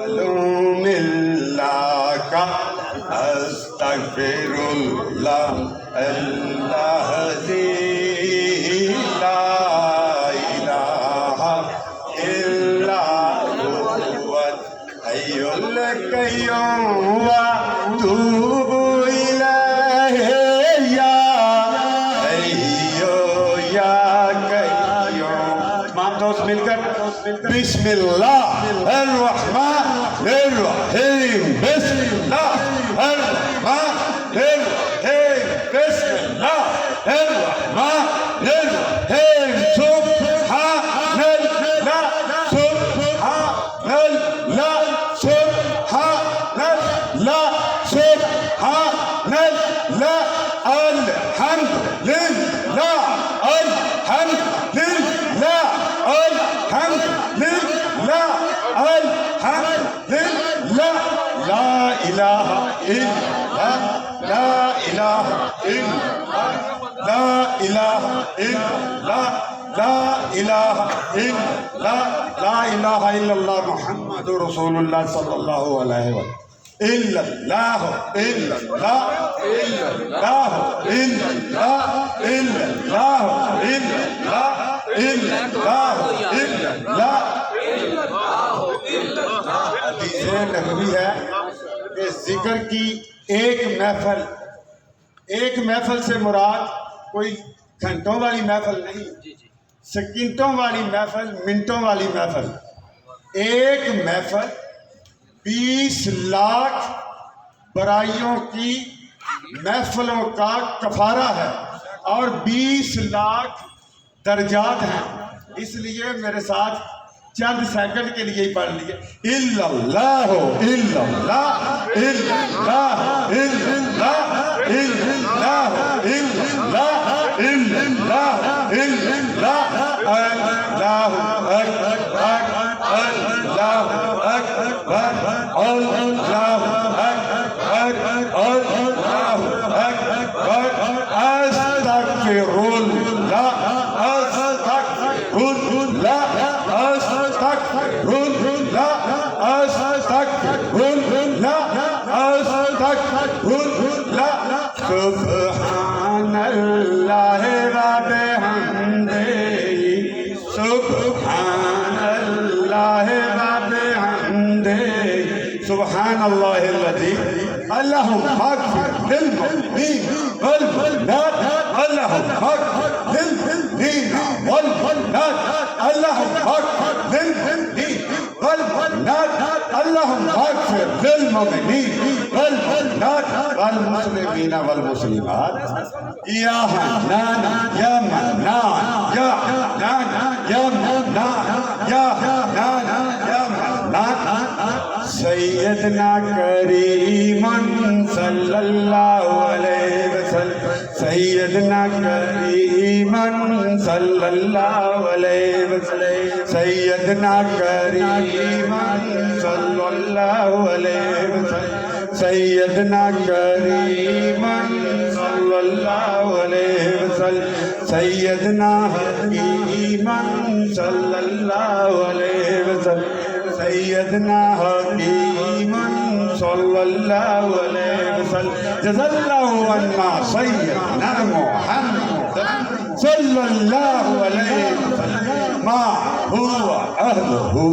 अलुमिल्लाह का अस्तगफिरुल्लाह अल्लाह ज़ी ला इलाहा इल्ला हुवल हय्युल क़य्यूम व तूबू इलैहि या हय्यु या क़य्यूम। तमाम दोस्त मिलकर बिस्मिल्लाहिर्रहमानिर्रहीम बिस्मिल्लाहिर्रहमानिर्रहीम बिस्मिल्लाहिर्रहमानिर्रहीम। सुब्हानल्लाह सुब्हानल्लाह सुब्हानल्लाह सुब्हानल्लाह अल्हम्दुलिल्लाह अल्हम्दुलिल्लाह अल्हम्दुलिल्लाह अल्हम्दुलिल्लाह ला इलाहा इल्लल्लाह ला इलाहा इल्लल्लाह ला इलाहा इल्लल्लाह ला इलाहा इल्लल्लाह ला इलाहा इल्लल्लाह मुहम्मदुर रसूलुल्लाह सल्लल्लाहु अलैहि वसल्लम। इल्लल्लाह इल्लल्लाह इल्लल्लाह इल्लल्लाह इल्लल्लाह इल्लल्लाह इल्लल्लाह इल्लल्लाह। हदीसे नबवी है कि जिक्र की एक महफिल से मुराद कोई घंटों वाली महफिल नहीं, सेकंडों वाली महफिल, मिनटों वाली महफिल। एक महफिल 20 लाख बुराइयों की महफिलों का कफारा है और 20 लाख दर्जात हैं। इसलिए मेरे साथ चंद सेकंड के लिए ही पढ़ लिए इल्लल्लाह इल्लल्लाह इल्लल्लाह इल्लल्लाह इल्लल्लाह इल्लल्लाह इल्लल्लाह इल्लल्लाह अल्लाहु अकबर अल्लाहु अकबर अल्लाहु अकबर अल्लाहु अकबर अस्तगफिरुल्लाह अस्तगफिरुल्लाह अस्तगफिरुल्लाह अस्तगफिरुल्लाह अस्तगफिरुल्लाह सुब्हानल्लाह व बिहम्दिही सुब्हानल्लाह व बिहम्दिही सुब्हानल्लाहिल्लज़ी अल्लाहुम्मा अग़फ़िर लिल-मुस्लिमीन वल-मुस्लिमात अल्लाहुम्मा अग़फ़िर लिल-मुस्लिमीन वल-मुस्लिमात अल्लाहुम्मा अग़फ़िर लिल-मुस्लिमीन वल-मुस्लिमात अल्लाहुम्मा अग़फ़िर लिल-मुमिनीन वल-मुमिनात वल-मुस्लिमीन वल-मुस्लिमात या हन्नान या मन्नान या हन्नान या मन्नान या हन्नान या मन्नान सैयदना करीमन सल्लल्लाहु अलैहि वसल्लम सैयदना करीमन सल्लल्लाहु अलैहि वसल्लम सैयदना करीमन सल्लल्लाहु अलैहि वसल्लम सैयदना करीमन सल्लल्लाहु अलैहि वसल्लम सैयदना हकीमन सल्लल्लाहु अलैहि वसल्लम सैयदना हकीमन सल्लल्लाहु अलैहि वसल्लम जज़ल्लाहु अन्ना सैयदना मुहम्मद सल्लल्लाहु अलैहि वसल्लम मा हुवा अहलुहु।